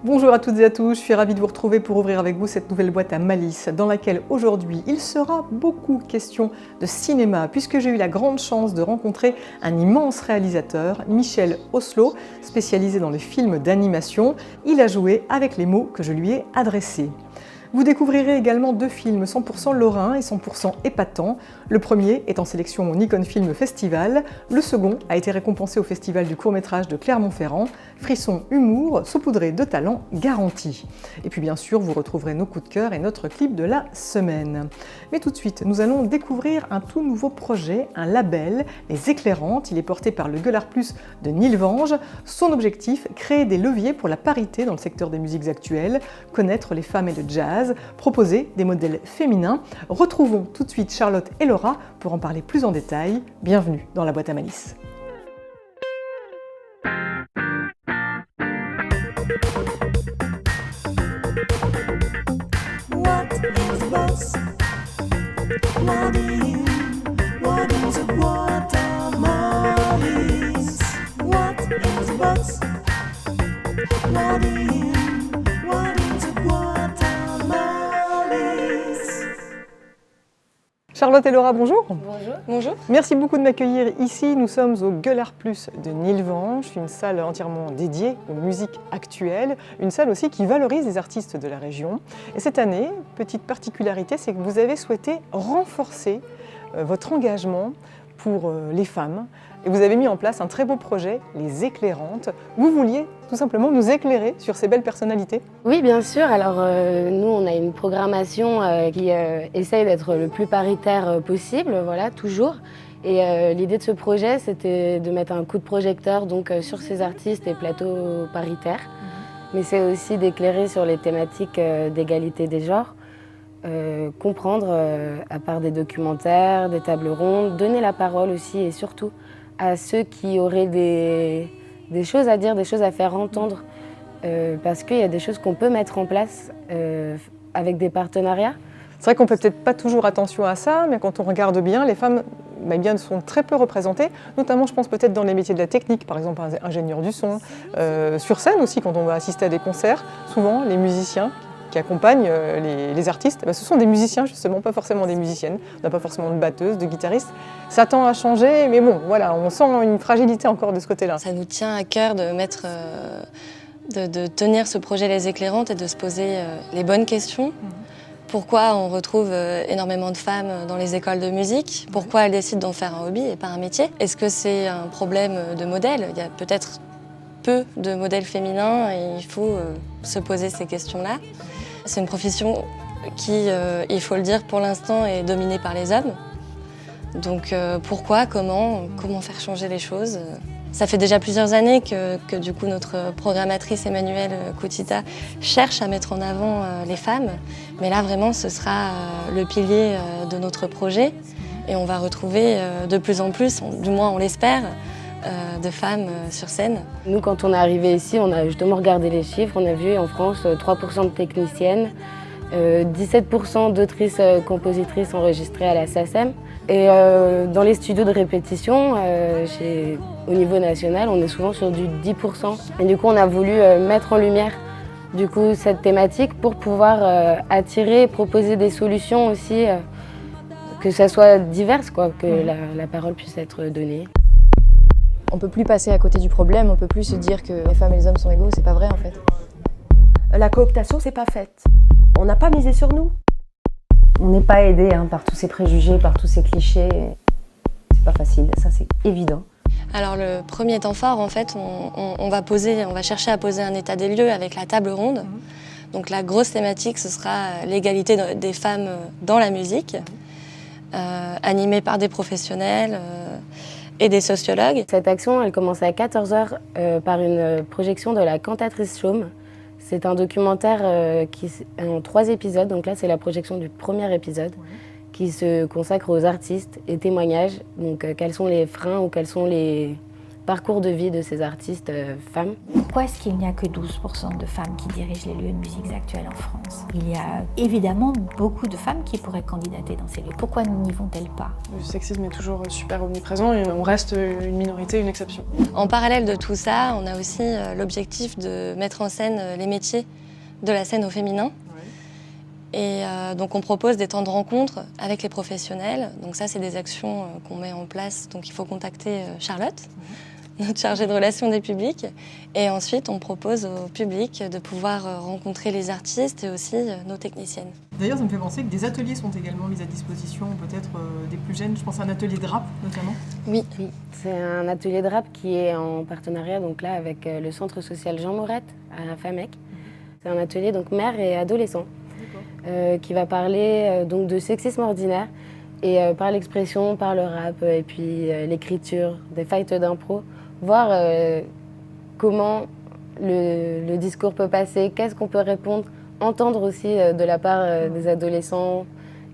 Bonjour à toutes et à tous, je suis ravie de vous retrouver pour ouvrir avec vous cette nouvelle boîte à malice dans laquelle aujourd'hui il sera beaucoup question de cinéma puisque j'ai eu la grande chance de rencontrer un immense réalisateur, Michel Oslo, spécialisé dans les films d'animation. Il a joué avec les mots que je lui ai adressés. Vous découvrirez également deux films 100% lorrains et 100% épatants. Le premier est en sélection au Nikon Film Festival. Le second a été récompensé au Festival du court-métrage de Clermont-Ferrand. Frisson, humour, saupoudré de talent garanti. Et puis bien sûr, vous retrouverez nos coups de cœur et notre clip de la semaine. Mais tout de suite, nous allons découvrir un tout nouveau projet, un label, Les Éclairantes. Il est porté par le Gueulard Plus de Nilvange. Son objectif, créer des leviers pour la parité dans le secteur des musiques actuelles, connaître les femmes et le jazz, proposer des modèles féminins. Retrouvons tout de suite Charlotte et Laura pour en parler plus en détail. Bienvenue dans la boîte à malice. Charlotte et Laura, bonjour. Bonjour. Bonjour. Merci beaucoup de m'accueillir ici. Nous sommes au Gueulard Plus de Nilvange, une salle entièrement dédiée aux musiques actuelles, une salle aussi qui valorise les artistes de la région. Et cette année, petite particularité, c'est que vous avez souhaité renforcer votre engagement pour les femmes. Et vous avez mis en place un très beau projet, Les Éclairantes. Vous vouliez tout simplement nous éclairer sur ces belles personnalités? Oui, bien sûr. Alors, nous, on a une programmation qui essaye d'être le plus paritaire possible, voilà, toujours. Et l'idée de ce projet, c'était de mettre un coup de projecteur donc, sur ces artistes et plateaux paritaires. Mais c'est aussi d'éclairer sur les thématiques d'égalité des genres. Comprendre, à part des documentaires, des tables rondes, donner la parole aussi et surtout à ceux qui auraient des choses à dire, des choses à faire entendre, parce qu'il y a des choses qu'on peut mettre en place avec des partenariats. C'est vrai qu'on peut peut-être pas toujours attention à ça, mais quand on regarde bien, les femmes sont très peu représentées, notamment je pense peut-être dans les métiers de la technique, par exemple ingénieur du son, sur scène aussi quand on va assister à des concerts, souvent les musiciens qui accompagnent les artistes, ce sont des musiciens justement, pas forcément des musiciennes, on n'a pas forcément de batteuses, de guitaristes. Ça tend à changer, mais bon, voilà, on sent une fragilité encore de ce côté-là. Ça nous tient à cœur de de tenir ce projet Les Éclairantes et de se poser les bonnes questions. Pourquoi on retrouve énormément de femmes dans les écoles de musique? Pourquoi elles décident d'en faire un hobby et pas un métier? Est-ce que c'est un problème de modèle? Il y a peut-être peu de modèles féminins et il faut se poser ces questions-là. C'est une profession qui, il faut le dire, pour l'instant est dominée par les hommes. Donc pourquoi, comment faire changer les choses? Ça fait déjà plusieurs années que du coup notre programmatrice Emmanuelle Koutita cherche à mettre en avant les femmes. Mais là vraiment ce sera le pilier de notre projet et on va retrouver de plus en plus, du moins on l'espère, de femmes sur scène. Nous, quand on est arrivé ici, on a justement regardé les chiffres. On a vu en France 3% de techniciennes, 17% d'autrices compositrices enregistrées à la SACEM. Et dans les studios de répétition, au niveau national, on est souvent sur du 10%. Et du coup, on a voulu mettre en lumière du coup, cette thématique pour pouvoir attirer et proposer des solutions aussi, que ça soit diverse, quoi, que la parole puisse être donnée. On peut plus passer à côté du problème, on peut plus se dire que les femmes et les hommes sont égaux, c'est pas vrai en fait. La cooptation, c'est pas faite. On n'a pas misé sur nous. On n'est pas aidé par tous ces préjugés, par tous ces clichés. C'est pas facile, ça c'est évident. Alors le premier temps fort, en fait, on va chercher à poser un état des lieux avec la table ronde. Donc la grosse thématique, ce sera l'égalité des femmes dans la musique, animée par des professionnels et des sociologues. Cette action, elle commence à 14h par une projection de La Cantatrice Chaume. C'est un documentaire qui est en 3 épisodes, donc là c'est la projection du premier épisode, qui se consacre aux artistes et témoignages. Donc quels sont les freins ou quelles sont les parcours de vie de ces artistes femmes. Pourquoi est-ce qu'il n'y a que 12% de femmes qui dirigent les lieux de musique actuels en France? Il y a évidemment beaucoup de femmes qui pourraient candidater dans ces lieux. Pourquoi n'y vont-elles pas? Le sexisme est toujours super omniprésent et on reste une minorité, une exception. En parallèle de tout ça, on a aussi l'objectif de mettre en scène les métiers de la scène au féminin. Et donc on propose des temps de rencontre avec les professionnels. Donc ça, c'est des actions qu'on met en place. Donc il faut contacter Charlotte, notre chargée de relations des publics. Et ensuite, on propose au public de pouvoir rencontrer les artistes et aussi nos techniciennes. D'ailleurs, ça me fait penser que des ateliers sont également mis à disposition, peut-être des plus jeunes. Je pense à un atelier de rap, notamment. Oui, c'est un atelier de rap qui est en partenariat donc là, avec le centre social Jean Maurette à Famec. C'est un atelier donc mère et adolescent. Qui va parler donc de sexisme ordinaire et par l'expression, par le rap et puis l'écriture, des fights d'impro, voir comment le discours peut passer, qu'est-ce qu'on peut répondre, entendre aussi de la part des adolescents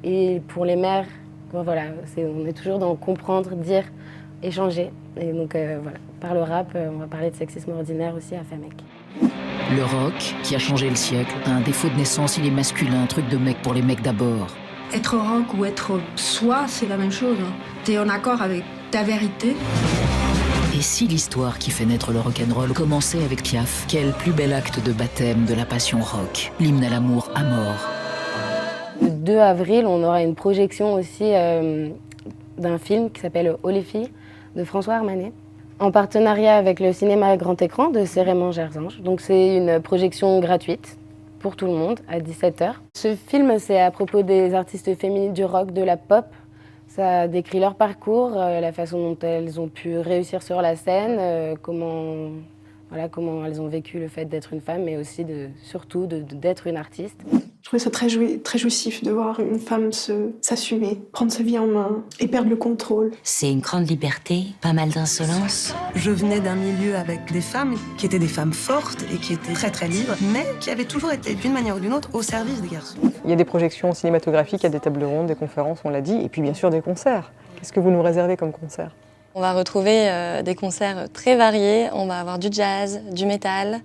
et pour les mères. Bon, voilà, on est toujours dans comprendre, dire, échanger. Et donc voilà, par le rap, on va parler de sexisme ordinaire aussi à Famec. Le rock, qui a changé le siècle, a un défaut de naissance, il est masculin, un truc de mec pour les mecs d'abord. Être rock ou être soi, c'est la même chose. T'es en accord avec ta vérité. Et si l'histoire qui fait naître le rock'n'roll commençait avec Piaf, quel plus bel acte de baptême de la passion rock, l'hymne à l'amour à mort. Le 2 avril, on aura une projection aussi d'un film qui s'appelle Oh les filles, de François Armanet, en partenariat avec le cinéma grand écran de Cérément Gerzange. Donc c'est une projection gratuite pour tout le monde à 17h. Ce film, c'est à propos des artistes féminines du rock, de la pop. Ça décrit leur parcours, la façon dont elles ont pu réussir sur la scène, comment elles ont vécu le fait d'être une femme, mais aussi surtout d'être une artiste. Je trouvais ça très jouissif de voir une femme s'assumer, prendre sa vie en main et perdre le contrôle. C'est une grande liberté, pas mal d'insolence. Je venais d'un milieu avec des femmes qui étaient des femmes fortes et qui étaient très très libres, mais qui avaient toujours été d'une manière ou d'une autre au service des garçons. Il y a des projections cinématographiques, il y a des tables rondes, des conférences, on l'a dit, et puis bien sûr des concerts. Qu'est-ce que vous nous réservez comme concert ? On va retrouver des concerts très variés. On va avoir du jazz, du métal,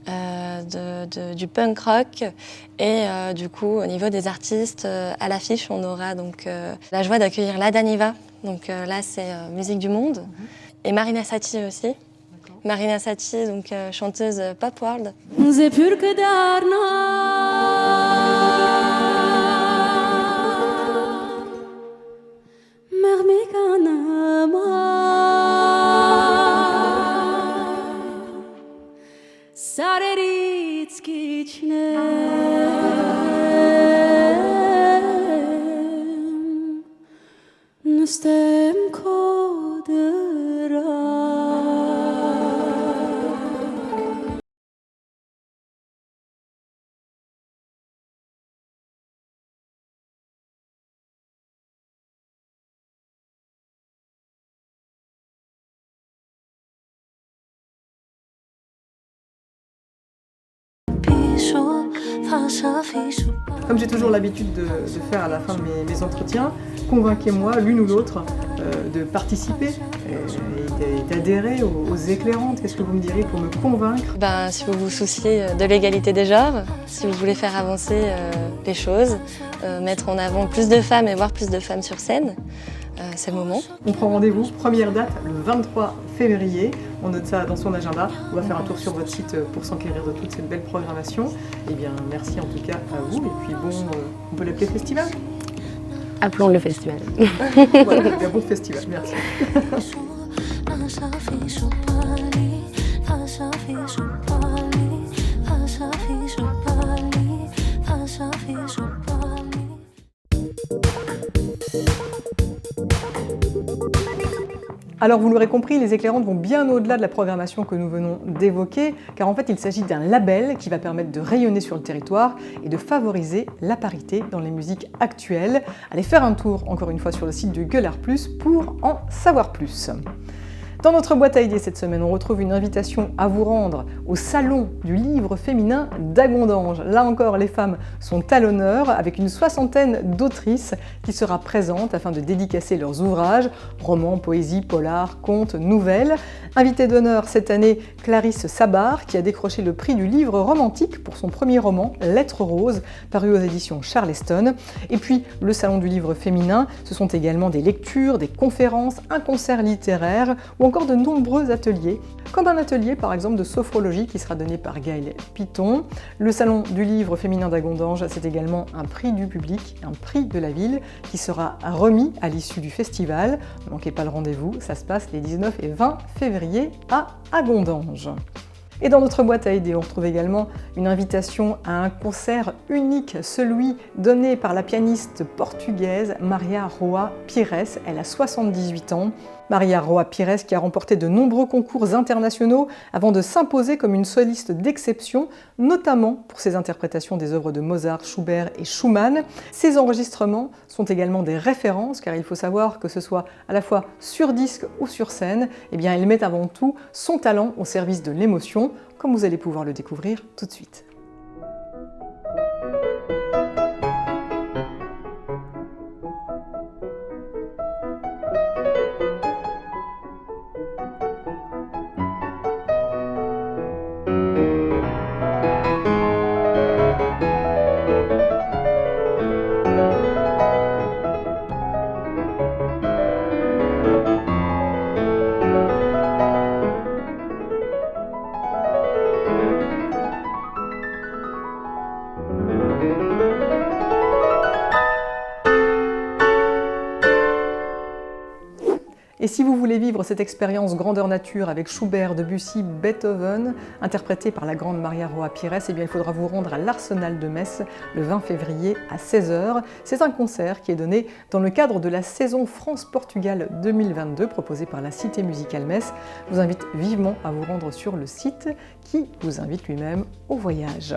du punk rock. Et du coup, au niveau des artistes, à l'affiche, on aura donc la joie d'accueillir La Daniva. Donc là, c'est musique du monde. Et Marina Sati aussi. Marina Sati, donc chanteuse pop world. Comme j'ai toujours l'habitude de faire à la fin de mes entretiens, convainquez-moi l'une ou l'autre de participer et d'adhérer aux éclairantes. Qu'est-ce que vous me direz pour me convaincre ? Si vous vous souciez de l'égalité des genres, si vous voulez faire avancer les choses, mettre en avant plus de femmes et voir plus de femmes sur scène, c'est le moment. On prend rendez-vous, première date, le 23 février. On note ça dans son agenda. On va faire un tour sur votre site pour s'enquérir de toute cette belle programmation. Eh bien, merci en tout cas à vous. Et puis bon, on peut l'appeler festival ? Appelons le festival. Voilà, un bon festival, merci. Alors vous l'aurez compris, les éclairantes vont bien au-delà de la programmation que nous venons d'évoquer, car en fait il s'agit d'un label qui va permettre de rayonner sur le territoire et de favoriser la parité dans les musiques actuelles. Allez faire un tour encore une fois sur le site de Gueulard Plus pour en savoir plus. Dans notre boîte à idées cette semaine, on retrouve une invitation à vous rendre au Salon du livre féminin d'Agondange. Là encore, les femmes sont à l'honneur avec une 60aine d'autrices qui sera présente afin de dédicacer leurs ouvrages, romans, poésie, polars, contes, nouvelles. Invitée d'honneur cette année, Clarisse Sabar, qui a décroché le prix du livre romantique pour son premier roman, Lettres roses, paru aux éditions Charleston. Et puis, le Salon du livre féminin, ce sont également des lectures, des conférences, un concert littéraire ou encore de nombreux ateliers, comme un atelier par exemple de sophrologie qui sera donné par Gaëlle Piton. Le Salon du livre féminin d'Agondange, c'est également un prix du public, un prix de la ville qui sera remis à l'issue du festival. Ne manquez pas le rendez-vous, ça se passe les 19 et 20 février à Agondange. Et dans notre boîte à idées, on retrouve également une invitation à un concert unique, celui donné par la pianiste portugaise Maria Roa Pires. Elle a 78 ans. Maria Roa Pires qui a remporté de nombreux concours internationaux avant de s'imposer comme une soliste d'exception, notamment pour ses interprétations des œuvres de Mozart, Schubert et Schumann. Ces enregistrements sont également des références car il faut savoir que ce soit à la fois sur disque ou sur scène, elle met avant tout son talent au service de l'émotion, comme vous allez pouvoir le découvrir tout de suite. Et si vous voulez vivre cette expérience grandeur nature avec Schubert, Debussy, Beethoven, interprétée par la grande Maria Roa Pires, il faudra vous rendre à l'Arsenal de Metz le 20 février à 16h. C'est un concert qui est donné dans le cadre de la saison France-Portugal 2022 proposée par la Cité musicale Metz. Je vous invite vivement à vous rendre sur le site qui vous invite lui-même au voyage.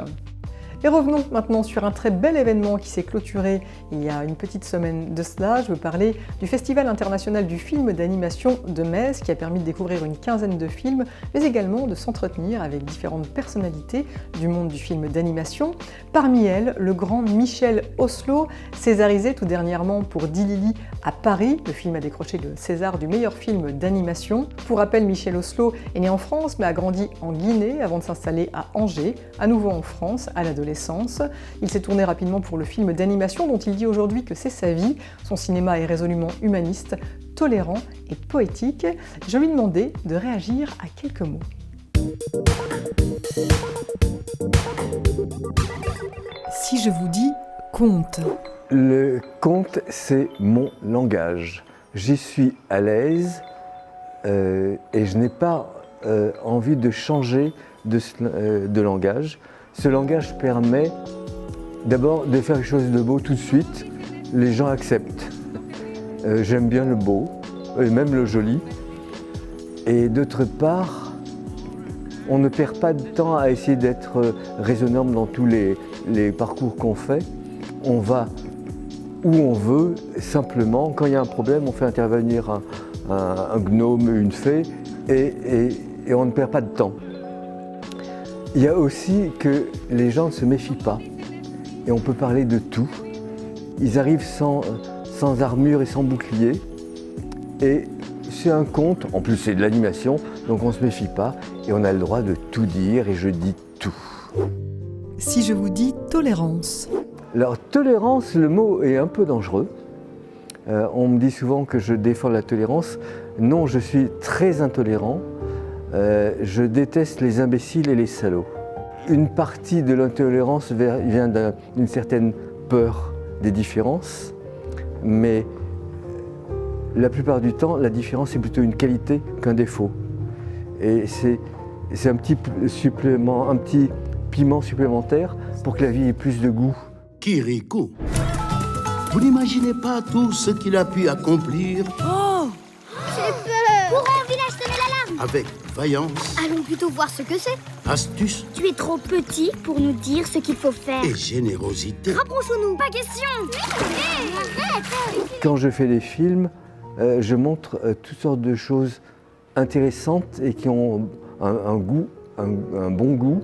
Et revenons maintenant sur un très bel événement qui s'est clôturé il y a une petite semaine de cela. Je veux parler du Festival international du film d'animation de Metz qui a permis de découvrir une quinzaine de films, mais également de s'entretenir avec différentes personnalités du monde du film d'animation. Parmi elles, le grand Michel Oslo, césarisé tout dernièrement pour Dilili à Paris. Le film a décroché le César du meilleur film d'animation. Pour rappel, Michel Oslo est né en France mais a grandi en Guinée avant de s'installer à Angers, à nouveau en France à l'adolescence. Il s'est tourné rapidement pour le film d'animation dont il dit aujourd'hui que c'est sa vie. Son cinéma est résolument humaniste, tolérant et poétique. Je lui demandais de réagir à quelques mots. Si je vous dis conte. Le conte, c'est mon langage. J'y suis à l'aise et je n'ai pas envie de changer de langage. Ce langage permet d'abord de faire quelque chose de beau tout de suite. Les gens acceptent. J'aime bien le beau, et même le joli. Et d'autre part, on ne perd pas de temps à essayer d'être raisonnable dans tous les parcours qu'on fait. On va où on veut, simplement. Quand il y a un problème, on fait intervenir un gnome, une fée, et on ne perd pas de temps. Il y a aussi que les gens ne se méfient pas et on peut parler de tout. Ils arrivent sans armure et sans bouclier et c'est un conte, en plus c'est de l'animation, donc on ne se méfie pas et on a le droit de tout dire et je dis tout. Si je vous dis tolérance. Alors tolérance, le mot est un peu dangereux. On me dit souvent que je défends la tolérance. Non, je suis très intolérant. Je déteste les imbéciles et les salauds. Une partie de l'intolérance vient d'une certaine peur des différences, mais la plupart du temps, la différence est plutôt une qualité qu'un défaut. Et c'est un petit piment supplémentaire pour que la vie ait plus de goût. Kirikou, vous n'imaginez pas tout ce qu'il a pu accomplir. Oh, j'ai peur. Courons, village, sonnez l'alarme. Avec vaillance. Allons plutôt voir ce que c'est. Astuce. Tu es trop petit pour nous dire ce qu'il faut faire. Et générosité. Rapprochons-nous. Pas question. Arrête. Quand je fais des films, je montre toutes sortes de choses intéressantes et qui ont un bon goût.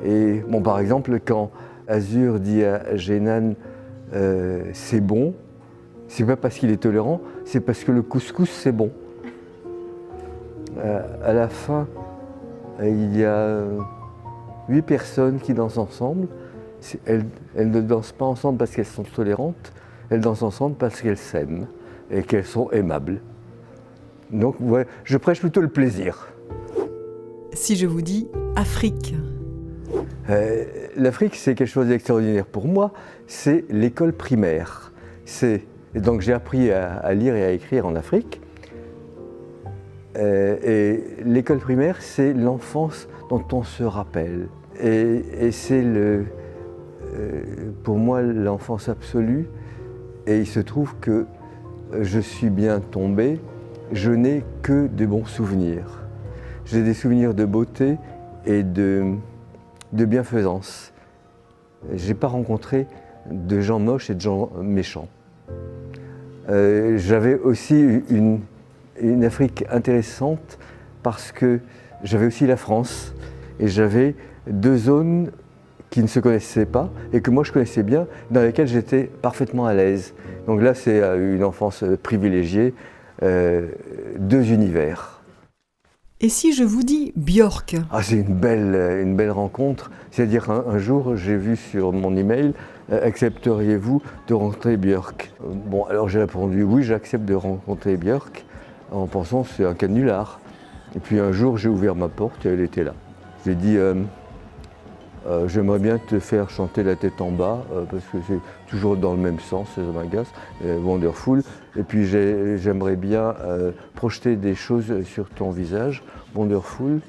Et bon, par exemple, quand Azur dit à Jenan c'est bon, c'est pas parce qu'il est tolérant, c'est parce que le couscous c'est bon. À la fin, il y a 8 personnes qui dansent ensemble. Elles ne dansent pas ensemble parce qu'elles sont tolérantes, elles dansent ensemble parce qu'elles s'aiment et qu'elles sont aimables. Donc ouais, je prêche plutôt le plaisir. Si je vous dis Afrique. L'Afrique, c'est quelque chose d'extraordinaire pour moi, c'est l'école primaire. Donc j'ai appris à lire et à écrire en Afrique. Et l'école primaire, c'est l'enfance dont on se rappelle. Et c'est pour moi l'enfance absolue. Et il se trouve que je suis bien tombé, je n'ai que de bons souvenirs. J'ai des souvenirs de beauté et de bienfaisance. Je n'ai pas rencontré de gens moches et de gens méchants. J'avais aussi une Afrique intéressante parce que j'avais aussi la France et j'avais 2 zones qui ne se connaissaient pas et que moi je connaissais bien, dans lesquelles j'étais parfaitement à l'aise. Donc là c'est une enfance privilégiée, 2 univers. Et si je vous dis Björk? C'est une belle rencontre. C'est-à-dire un jour j'ai vu sur mon email accepteriez-vous de rencontrer Björk? Bon, alors j'ai répondu oui, j'accepte de rencontrer Björk, en pensant que c'est un canular. Et puis un jour, j'ai ouvert ma porte et elle était là. J'ai dit j'aimerais bien te faire chanter la tête en bas, parce que c'est toujours dans le même sens, ça m'agace, Wonderful. Et puis j'aimerais bien projeter des choses sur ton visage, Wonderful.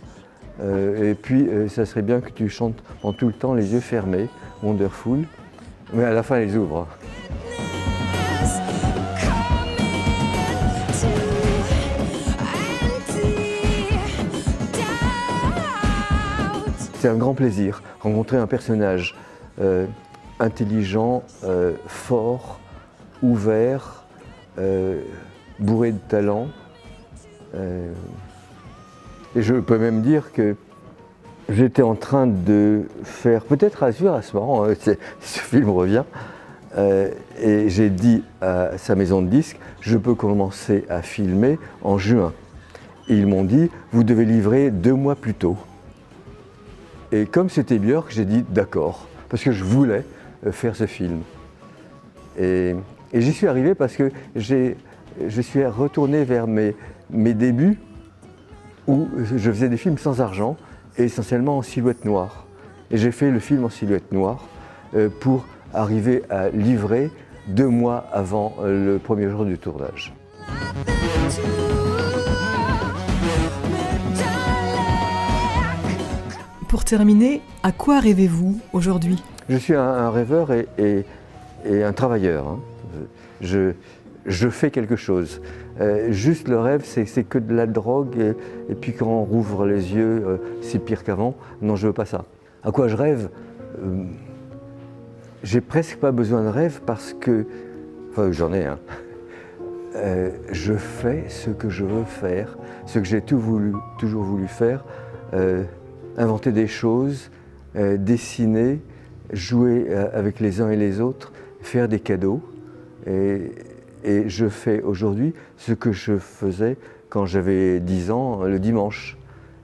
Et puis ça serait bien que tu chantes en tout le temps les yeux fermés, Wonderful. Mais à la fin, ils ouvrent. C'est un grand plaisir, rencontrer un personnage intelligent, fort, ouvert, bourré de talent. Et je peux même dire que j'étais en train de faire, peut-être Azur à ce moment, ce film revient, et j'ai dit à sa maison de disques, je peux commencer à filmer en juin. Et ils m'ont dit, vous devez livrer 2 mois plus tôt. Et comme c'était Björk, j'ai dit d'accord, parce que je voulais faire ce film. Et j'y suis arrivé parce que je suis retourné vers mes débuts où je faisais des films sans argent et essentiellement en silhouette noire. Et j'ai fait le film en silhouette noire pour arriver à livrer 2 mois avant le premier jour du tournage. Pour terminer, à quoi rêvez-vous aujourd'hui? Je suis un rêveur et un travailleur. Hein. Je fais quelque chose. Juste le rêve, c'est que de la drogue et puis quand on rouvre les yeux, c'est pire qu'avant. Non, je veux pas ça. À quoi je rêve? J'ai presque pas besoin de rêve parce que, enfin j'en ai un. Je fais ce que je veux faire, ce que j'ai toujours voulu faire. Inventer des choses, dessiner, jouer avec les uns et les autres, faire des cadeaux. Et je fais aujourd'hui ce que je faisais quand j'avais 10 ans, le dimanche.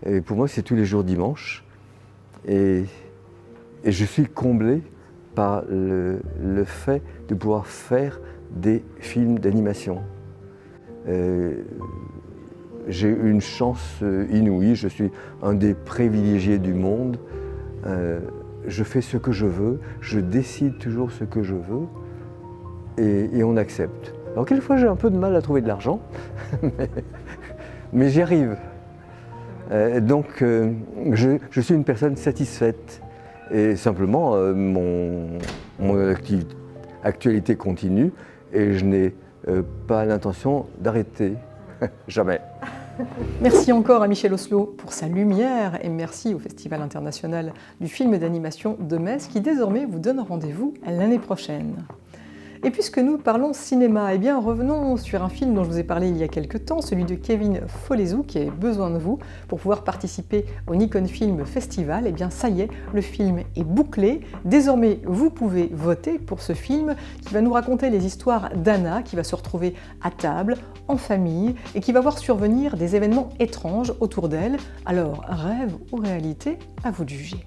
Et pour moi, c'est tous les jours dimanche. Et je suis comblé par le fait de pouvoir faire des films d'animation. J'ai une chance inouïe, je suis un des privilégiés du monde. Je fais ce que je veux, je décide toujours ce que je veux et on accepte. Alors quelquefois j'ai un peu de mal à trouver de l'argent, mais j'y arrive. Donc je suis une personne satisfaite et simplement mon actualité continue et je n'ai pas l'intention d'arrêter. Jamais. Merci encore à Michel Oslo pour sa lumière et merci au Festival international du film d'animation de Metz qui désormais vous donne rendez-vous l'année prochaine. Et puisque nous parlons cinéma, eh bien revenons sur un film dont je vous ai parlé il y a quelques temps, celui de Kevin Foleyzou, qui a besoin de vous pour pouvoir participer au Nikon Film Festival. Eh bien ça y est, le film est bouclé. Désormais, vous pouvez voter pour ce film qui va nous raconter les histoires d'Anna, qui va se retrouver à table, en famille, et qui va voir survenir des événements étranges autour d'elle. Alors, rêve ou réalité, à vous de juger.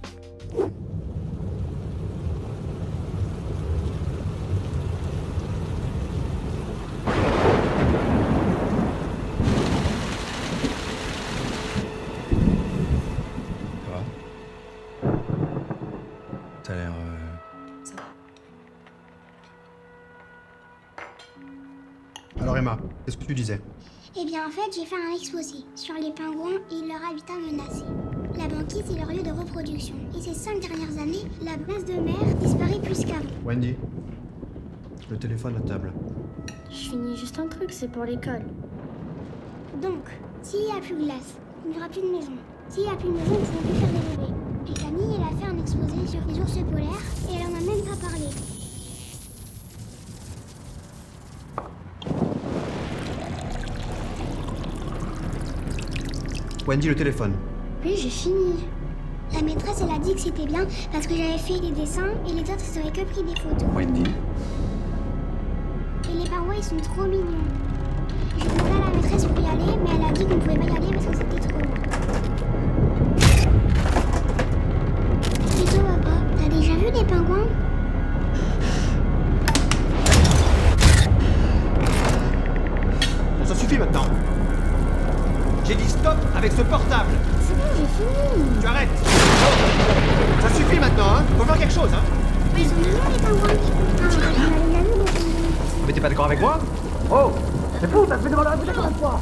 T'as l'air... Ça va. Alors Emma, qu'est-ce que tu disais? Eh bien en fait, j'ai fait un exposé sur les pingouins et leur habitat menacé. La banquise est leur lieu de reproduction. Et ces 5 dernières années, la masse de mer disparaît plus qu'avant. Wendy, le téléphone à table. Je finis juste un truc, c'est pour l'école. Donc, s'il n'y a plus de glace, il n'y aura plus de maison. S'il n'y a plus de maison, ils ne pourront plus faire des bébés. Et Camille, elle a fait un exposé sur les ours polaires et elle en a même pas parlé. Wendy, le téléphone. Oui, j'ai fini. La maîtresse, elle a dit que c'était bien parce que j'avais fait des dessins et les autres, ils auraient que pris des photos. Wendy. Et les pingouins, ils sont trop mignons. J'ai demandé à la maîtresse pour y aller, mais elle a dit qu'on pouvait pas y aller parce que c'était trop loin. Et toi, papa, t'as déjà vu des pingouins? Bon, ça suffit maintenant. J'ai dit stop avec ce portable. C'est bon, j'ai fini. Tu arrêtes. Oh, ça suffit maintenant, hein. Faut faire quelque chose, hein. Ils sont mignons, les pingouins. Ah, on a déjà vu des pingouins. Mais t'es pas d'accord avec moi? Oh, c'est fou, t'as fait devant la répétition combien de fois?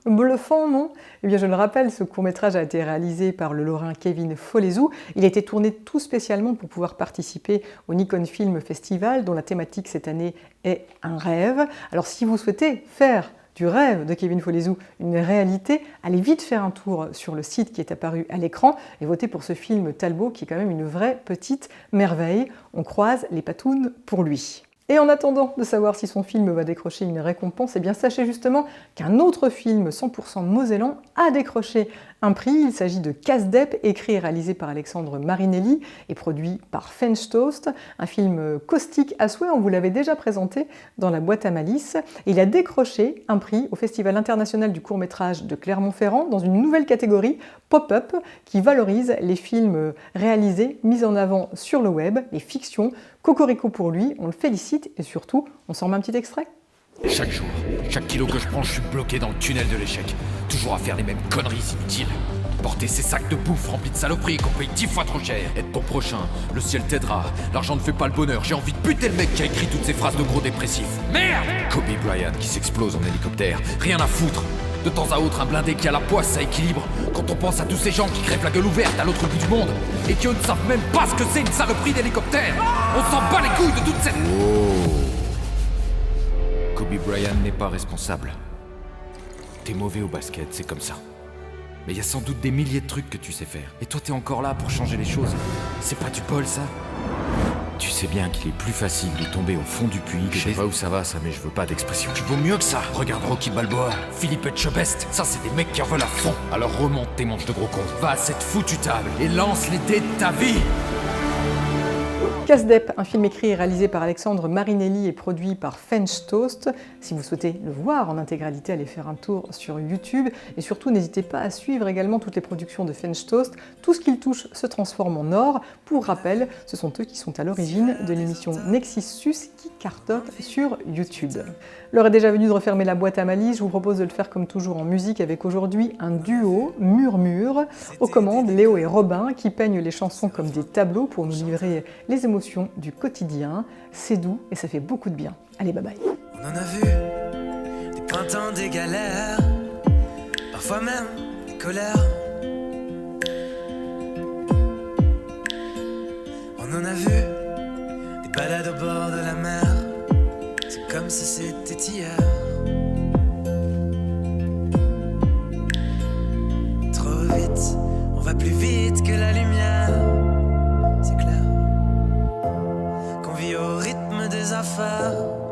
Bluffant, non? Eh bien, je le rappelle, ce court-métrage a été réalisé par le Lorrain Kevin Foleyzou. Il a été tourné tout spécialement pour pouvoir participer au Nikon Film Festival, dont la thématique cette année est un rêve. Alors, si vous souhaitez faire du rêve de Kevin Foleyzou une réalité, allez vite faire un tour sur le site qui est apparu à l'écran et votez pour ce film Talbot, qui est quand même une vraie petite merveille. On croise les patounes pour lui. Et en attendant de savoir si son film va décrocher une récompense, eh bien sachez justement qu'un autre film 100% mosellan a décroché un prix. Il s'agit de Casse-Dep, écrit et réalisé par Alexandre Marinelli et produit par French Toast, un film caustique à souhait, on vous l'avait déjà présenté dans la boîte à malice. Et il a décroché un prix au Festival international du court-métrage de Clermont-Ferrand dans une nouvelle catégorie, Pop-up, qui valorise les films réalisés, mis en avant sur le web, les fictions. Cocorico pour lui, on le félicite et surtout, on s'en met un petit extrait. Chaque jour, chaque kilo que je prends, je suis bloqué dans le tunnel de l'échec. Toujours à faire les mêmes conneries inutiles. Porter ces sacs de bouffe remplis de saloperies qu'on paye 10 fois trop cher. Aide ton prochain, le ciel t'aidera. L'argent ne fait pas le bonheur, j'ai envie de buter le mec qui a écrit toutes ces phrases de gros dépressifs. Merde! Kobe Bryant qui s'explose en hélicoptère, rien à foutre. De temps à autre, un blindé qui a la poisse, ça équilibre. Quand on pense à tous ces gens qui crèvent la gueule ouverte à l'autre bout du monde et qui eux ne savent même pas ce que c'est une saloperie d'hélicoptère. On s'en bat les couilles de toute cette... Oh. Kobe Bryant n'est pas responsable. T'es mauvais au basket, c'est comme ça. Mais il y a sans doute des milliers de trucs que tu sais faire. Et toi, t'es encore là pour changer les choses. C'est pas du bol, ça? Tu sais bien qu'il est plus facile de tomber au fond du puits que... Je sais pas où ça va, ça, mais je veux pas d'expression. Tu vaux mieux que ça. Regarde Rocky Balboa, Philippe Etchebest. Ça, c'est des mecs qui en veulent à fond. Alors remonte tes manches de gros cons. Va à cette foutue table et lance les dés de ta vie. Casse-Dep, un film écrit et réalisé par Alexandre Marinelli et produit par French Toast. Si vous souhaitez le voir en intégralité, allez faire un tour sur YouTube. Et surtout, n'hésitez pas à suivre également toutes les productions de French Toast. Tout ce qu'ils touchent se transforme en or. Pour rappel, ce sont eux qui sont à l'origine de l'émission Nexus Sus qui cartonne sur YouTube. L'heure est déjà venue de refermer la boîte à malice. Je vous propose de le faire comme toujours en musique avec aujourd'hui un duo, Murmure. Aux commandes, Léo et Robin qui peignent les chansons comme des tableaux pour nous livrer les émotions du quotidien. C'est doux et ça fait beaucoup de bien. Allez, bye bye. On en a vu des printemps, des galères, parfois même des colères. On en a vu des balades au bord de la mer, c'est comme si c'était hier. Trop vite, on va plus vite que la lumière. C'est clair qu'on vit au rythme des affaires.